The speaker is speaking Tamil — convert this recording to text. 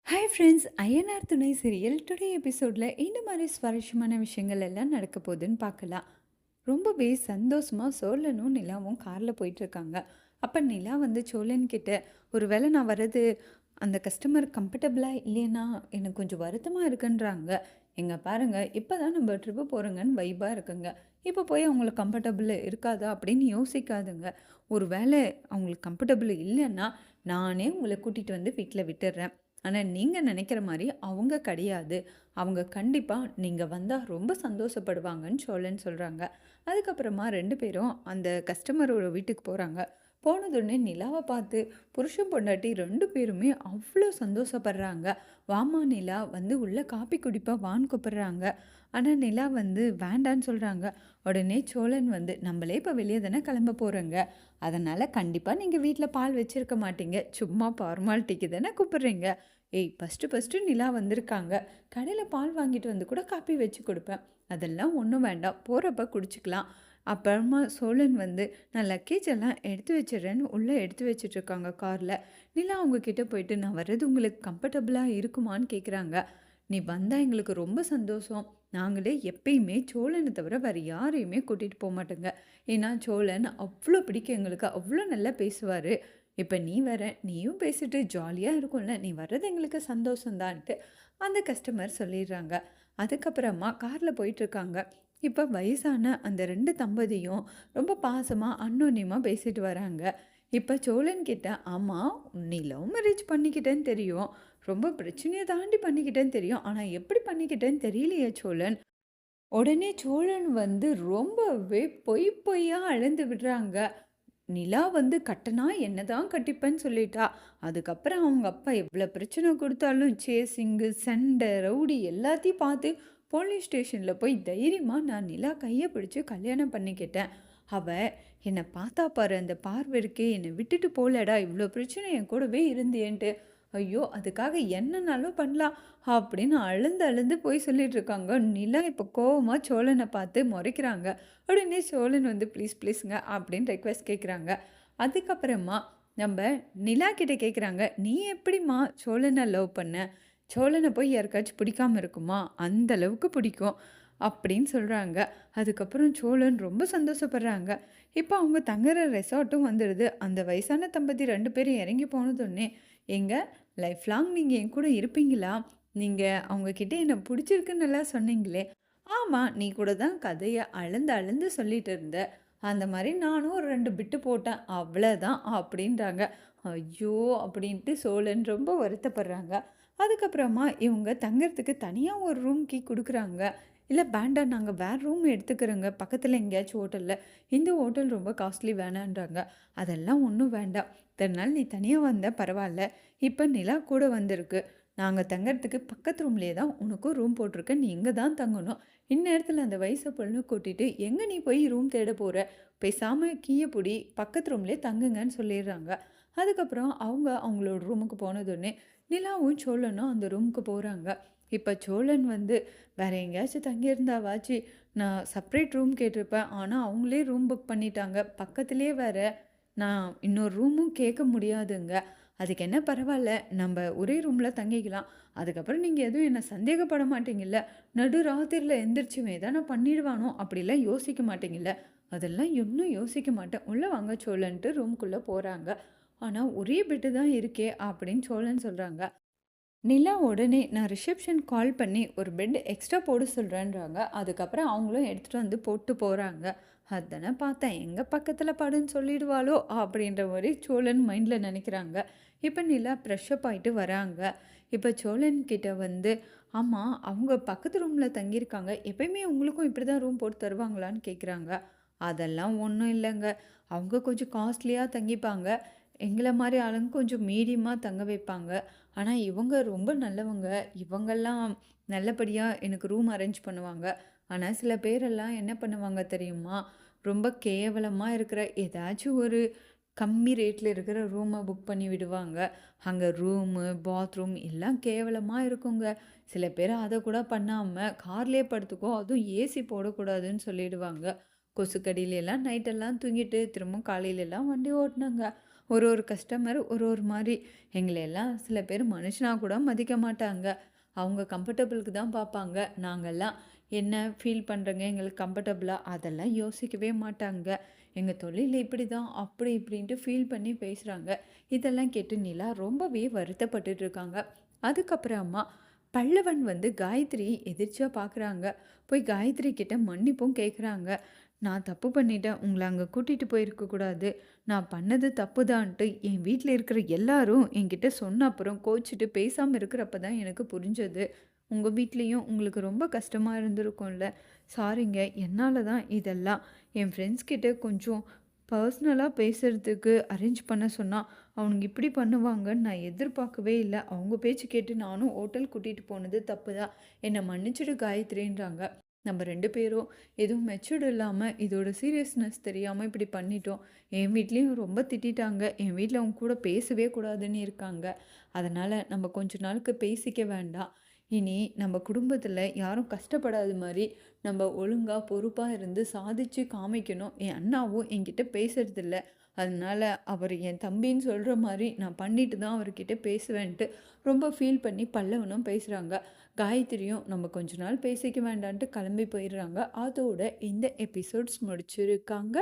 ஹாய் ஃப்ரெண்ட்ஸ், ஐயனார் துணை சீரியல் டுடே எபிசோடில் இந்த மாதிரி சுவாரஸ்யமான விஷயங்கள் எல்லாம் நடக்க போகுதுன்னு பார்க்கலாம். ரொம்பவே சந்தோஷமாக சோழனும் நிலாவும் காரில் போயிட்டுருக்காங்க. அப்போ நிலா வந்து சோழன் கிட்ட, ஒரு வேளை நான் வர்றது அந்த கஸ்டமர் கம்ஃபர்டபுளாக இல்லைன்னா எனக்கு கொஞ்சம் வருத்தமாக இருக்குன்றாங்க. எங்க பாருங்க, இப்போ தான் நம்ம ட்ரிப்பு போகிறோங்கன்னு வைபாக இருக்குங்க. இப்போ போய் அவங்களுக்கு கம்ஃபர்டபுள் இருக்காதா அப்படின்னு யோசிக்காதுங்க. ஒரு வேளை அவங்களுக்கு கம்ஃபர்டபுள் இல்லைன்னா நானே உங்களை கூட்டிகிட்டு வந்து வீட்டில் விட்டுடுறேன். ஆனா, நீங்க நெனைக்கிற மாரி அவங்க கிடையாது. அவங்க கண்டிப்பா நீங்க வந்தா ரொம்ப சந்தோஷப்படுவாங்கன்னு சோழன் சொல்றாங்க. அதுக்கப்புறமா 2 பேரும் அந்த கஸ்டமரோட வீட்டுக்கு போறாங்க. போனதுடனே நிலாவ பார்த்து புருஷன், பொண்டாட்டி 2 பேருமே அவ்ளோ சந்தோஷப்படுறாங்க. "வாம்மா நிலா, வந்து உள்ள காப்பி குடிப்பா வான்னு" கூப்பிடுறாங்க. ஆனா, நிலா வந்து வேண்டான்னு சொல்றாங்க. உடனே சோழன் வந்து, "நம்பளே இப்ப வெளிய தானே கிளம்ப போறோங்க. அதனால கண்டிப்பா நீங்க வீட்ல பால் வச்சிருக்க மாட்டீங்க. சும்மா ஃபார்மாலிட்டிக்கு தானே கூப்பிடுறீங்க. ஏய், ஃபர்ஸ்ட்டு நிலா வந்திருக்காங்க. கடையில பால் வாங்கிட்டு வந்து கூட காப்பி வச்சு குடுப்பேன். அதெல்லாம் ஒண்ணும் வேண்டாம். போறப்ப குடிச்சுக்கலாம்." அப்புறமா சோழன் வந்து, "நான் லக்கேஜ் எல்லாம் எடுத்து வச்சுடுறேன்னு" உள்ள எடுத்து வச்சுட்ருக்காங்க கார்ல. நிலா அவங்க கிட்ட போயிட்டு, "நான் வர்றது உங்களுக்கு கம்ஃபர்டபுளா இருக்குமான்னு?" கேட்குறாங்க. "நீ வந்தா எங்களுக்கு ரொம்ப சந்தோஷம். நாங்களே எப்பயுமே சோழன தவிர வேற யாரையுமே கூட்டிட்டு போமாட்டோங்க. ஏன்னா சோழன் அவ்ளோ பிடிக்கும் எங்களுக்கு. அவ்ளோ நல்லா பேசுவாரு. இப்ப நீ வேற, நீயும் பேசிட்டு ஜாலியா இருக்கும்ல. நீ வர்றது எங்களுக்கு சந்தோஷம் தான்ட்டு" அந்த கஸ்டமர் சொல்லிடுறாங்க. அதுக்கப்புறமா கார்ல போயிட்டுருக்காங்க. இப்ப வயசான அந்த 2 தம்பதியும் ரொம்ப பாசமா, அந்யோன்யமா பேசிட்டு வராங்க. இப்ப சோழன் கிட்ட, "ஆமா, நீ லவ் மேரேஜ் பண்ணிக்கிட்டேன்னு தெரியும். ரொம்ப பிரச்சனைய தாண்டி பண்ணிக்கிட்டேன்னு தெரியும். ஆனா எப்படி பண்ணிக்கிட்டேன்னு தெரியலையே சோழன்." உடனே சோழன் வந்து ரொம்பவே பொய் பொய்யா அளந்து விடுறாங்க. நிலா வந்து கட்டுனா என்னதான் கட்டிப்பேன்னு சொல்லிட்டா. அதுக்கப்புறம் அவங்க அப்பா எவ்வளோ பிரச்சனை கொடுத்தாலும் சேசிங்கு, சண்டை, ரவுடி எல்லாத்தையும் பார்த்து போலீஸ் ஸ்டேஷன்ல போய் தைரியமா நான் நிலா கைய பிடிச்சு கல்யாணம் பண்ணிக்கிட்டேன். அவ என்ன பார்த்தா பாரு அந்த பார்வை இருக்கே, என்னை விட்டுட்டு போலடா, இவ்வளோ பிரச்சனை என் கூடவே இருந்தியேன்ட்டு. ஐயோ! அதுக்காக என்னனாலும் பண்ணலாம் அப்படின்னு அழுந்து அழுந்து போய் சொல்லிட்டு இருக்காங்க. நிலா இப்போ கோவமா சோழனை பார்த்து முறைக்கிறாங்க. உடனே சோழன் வந்து, "ப்ளீஸ் ப்ளீஸுங்க" அப்படின்னு ரெக்வெஸ்ட் கேட்குறாங்க. அதுக்கப்புறமா நம்ப நிலா கிட்ட கேட்குறாங்க, "நீ எப்படிம்மா சோழன லவ் பண்ண? சோழன போய் யாருக்காச்சும் பிடிக்காம இருக்குமா? அந்த அளவுக்கு பிடிக்கும்." அப்படின்னு சொல்றாங்க. அதுக்கப்புறம் சோழன் ரொம்ப சந்தோஷப்படுறாங்க. இப்போ அவங்க தங்குற ரெசார்ட்டும் வந்துடுது. அந்த வயசான தம்பதி 2 பேரும் இறங்கி போனதுடனே, "ஏங்க, லைஃப் லாங் நீங்க என் கூட இருப்பீங்களா? நீங்க அவங்க கிட்ட என்ன பிடிச்சிருக்குன்னுலாம் சொன்னீங்களே." "ஆமா, நீ கூட தான் கதைய அளந்து அளந்து சொல்லிட்டு இருந்த. அந்த மாரி நானும் ஒரு 2 பிட்டு போட்டேன். அவ்வளதான்" அப்படின்றாங்க. ஐயோ! அப்படின்ட்டு சோழன் ரொம்ப வருத்தப்படுறாங்க. அதுக்கப்புறமா இவங்க தங்கறதுக்கு தனியா ஒரு ரூம் கீ குடுக்குறாங்க. "இல்ல வேண்டாம், நாங்க வேற ரூம் எடுத்துக்கிறோங்க. பக்கத்துல எங்கேயாச்சும் ஹோட்டல்ல. இந்த ஹோட்டல் ரொம்ப காஸ்ட்லி வேணான்றாங்க." "அதெல்லாம் ஒண்ணும் வேண்டாம். இத்தன நாள் நீ தனியா வந்த பரவால்ல. இப்ப நிலா கூட வந்திருக்கு. நாங்க தங்கறதுக்கு பக்கத்து ரூம்லயே தான் உனக்கும் ரூம் போட்டிருக்கேன். நீ இங்க தான் தங்கணும். இந்நேரத்துல அந்த வயசு பொண்ணு கூட்டிட்டு எங்க நீ போய் ரூம் தேட போற? பேசாம கீய புடி, பக்கத்து ரூம்லயே தங்குங்கன்னு" சொல்லிடுறாங்க. அதுக்கப்புறம் அவங்க அவங்களோட ரூமுக்கு போனதுடனே நிலாவும் சோழனும் அந்த ரூமுக்கு போறாங்க. இப்ப சோழன் வந்து, "வேற எங்கேயாச்சும் தங்கியிருந்தாவாச்சு நான் செப்பரேட் ரூம் கேட்டிருப்பேன். ஆனா அவங்களே ரூம் புக் பண்ணிட்டாங்க. பக்கத்திலேயே வேற. நான் இன்னொரு ரூமும் கேட்க முடியாதுங்க. அதுக்கு என்ன பரவால்ல. நம்ப ஒரே ரூம்ல தங்கிக்கலாம். அதுக்கப்புறம் நீங்க எதுவும் என்ன சந்தேகப்பட மாட்டீங்கல்ல? நடுராத்திரில எந்திரிச்சும் எதனா பண்ணிடுவானோ அப்படிலாம் யோசிக்க மாட்டீங்கல்ல?" "அதெல்லாம் இன்னும் யோசிக்க மாட்டேன். உள்ள வாங்க சோழன்ட்டு" ரூம்குள்ள போறாங்க. ஆனா ஒரே பெட்டு தான் இருக்கே அப்படின்னு சோழன் சொல்றாங்க. நிலா உடனே, "நான் ரிசப்ஷன் கால் பண்ணி ஒரு பெட் எக்ஸ்ட்ரா போட சொல்றேன்றாங்க." அதுக்கப்புறம் அவங்களும் எடுத்துட்டு வந்து போட்டு போறாங்க. அதானே பார்த்தேன், எங்க பக்கத்துல படுன்னு சொல்லிடுவாளோ அப்படின்ற மாரி சோழன் மைண்ட்ல நினைக்கிறாங்க. இப்ப நிலா ஃப்ரெஷ்அப் ஆயிட்டு வராங்க. இப்ப சோழன் கிட்ட வந்து, "ஆமா, அவங்க பக்கத்து ரூம்ல தங்கியிருக்காங்க. எப்பயுமே உங்களுக்கும் இப்படிதான் ரூம் போட்டு தருவாங்களான்னு?" கேட்குறாங்க. "அதெல்லாம் ஒண்ணும் இல்லங்க. அவங்க கொஞ்சம் காஸ்ட்லியா தங்கிப்பாங்க. எங்கள மாரி ஆளுங்க கொஞ்சம் மீடியமா தங்க வைப்பாங்க. ஆனா, இவங்க ரொம்ப நல்லவங்க. இவங்கலாம் நல்லபடியா எனக்கு ரூம் அரேஞ்ச் பண்ணுவாங்க. ஆனா, சில பேரெல்லாம் என்ன பண்ணுவாங்க தெரியுமா? ரொம்ப கேவலமா இருக்கிற ஏதாச்சும் ஒரு கம்மி ரேட்ல இருக்கிற ரூம புக் பண்ணி விடுவாங்க. அங்க ரூமு, பாத்ரூம் எல்லாம் கேவலமா இருக்குங்க. சில பேர் அத கூட பண்ணாம கார்லயே படுத்துக்கோ, அதுவும் ஏசி போடக்கூடாதுன்னு சொல்லிடுவாங்க. கொசுக்கடியிலலாம் நைட்டெல்லாம் தூங்கிட்டு திரும்ப காலையிலலாம் வண்டி ஓட்டுனாங்க. ஒரு ஒரு கஸ்டமர் ஒரு ஒரு மாரி. எங்களையெல்லாம் சில பேர் மனுஷனா கூட மதிக்க மாட்டாங்க. அவங்க கம்ஃபர்டபுளுக்கு தான் பார்ப்பாங்க. நாங்கலாம் என்ன ஃபீல் பண்றேங்க, எங்களுக்கு கம்ஃபர்டபுளா அதெல்லாம் யோசிக்கவே மாட்டாங்க. எங்க தொழில் இப்படிதான், அப்படி இப்படின்ட்டு ஃபீல் பண்ணி பேசுறாங்க. இதெல்லாம் கேட்டு நிலா ரொம்பவே வருத்தப்பட்டுட்டு இருக்காங்க. அதுக்கப்புறமா பல்லவன் வந்து காயத்ரி எதிர்ச்சியா பார்க்குறாங்க. போய் காயத்ரி கிட்ட மன்னிப்பும் கேட்குறாங்க. நான் தப்பு பண்ணிட்டேன். உங்கள அங்க கூட்டிட்டு போயிருக்க கூடாது. நான் பண்ணது தப்புதான்ட்டு என் வீட்ல இருக்கிற எல்லாரும் என்கிட்ட சொன்ன அப்புறம் கோச்சிட்டு பேசாம இருக்கிறப்ப தான் எனக்கு புரிஞ்சது. உங்க வீட்லயும் உங்களுக்கு ரொம்ப கஷ்டமா இருந்திருக்கும்ல. சாரிங்க. என்னால தான் இதெல்லாம். என் ஃப்ரெண்ட்ஸ் கிட்ட கொஞ்சம் பர்சனலா பேசுறதுக்கு அரேஞ்ச் பண்ண சொன்னா, அவனுங்க இப்படி பண்ணுவாங்கன்னு நான் எதிர்பார்க்கவே இல்ல. அவங்க பேச்சு கேட்டு நானும் ஹோட்டல் கூட்டிட்டு போனது தப்பு தான். என்ன மன்னிச்சிடு காயத்ரின்றாங்க. நம்ம 2 பேரும் எதுவும் மெச்சூர்ட் இல்லாம, இதோட சீரியஸ்னஸ் தெரியாம இப்படி பண்ணிட்டோம். என் வீட்லயும் ரொம்ப திட்டிட்டாங்க. என் வீட்ல அவங்க கூட பேசவே கூடாதுன்னு இருக்காங்க. அதனால நம்ம கொஞ்ச நாளுக்கு பேசிக்க வேண்டாம். இனி நம்ம குடும்பத்துல யாரும் கஷ்டப்படாத மாரி, நம்ம ஒழுங்கா, பொறுப்பா இருந்து சாதிச்சு காமிக்கணும். என் அண்ணாவும் என்கிட்ட பேசுறதில்ல. அதனால அவரு என் தம்பின்னு சொல்ற மாரி நான் பண்ணிட்டு தான் அவர்கிட்ட பேசுவேன்ட்டு ரொம்ப ஃபீல் பண்ணி பல்லவனும் பேசுறாங்க. காயத்ரியும் நம்ம கொஞ்ச நாள் பேசிக்க வேண்டான்ட்டு கிளம்பி போயிடுறாங்க. அதோட இந்த எபிசோட்ஸ் முடிச்சிருக்காங்க.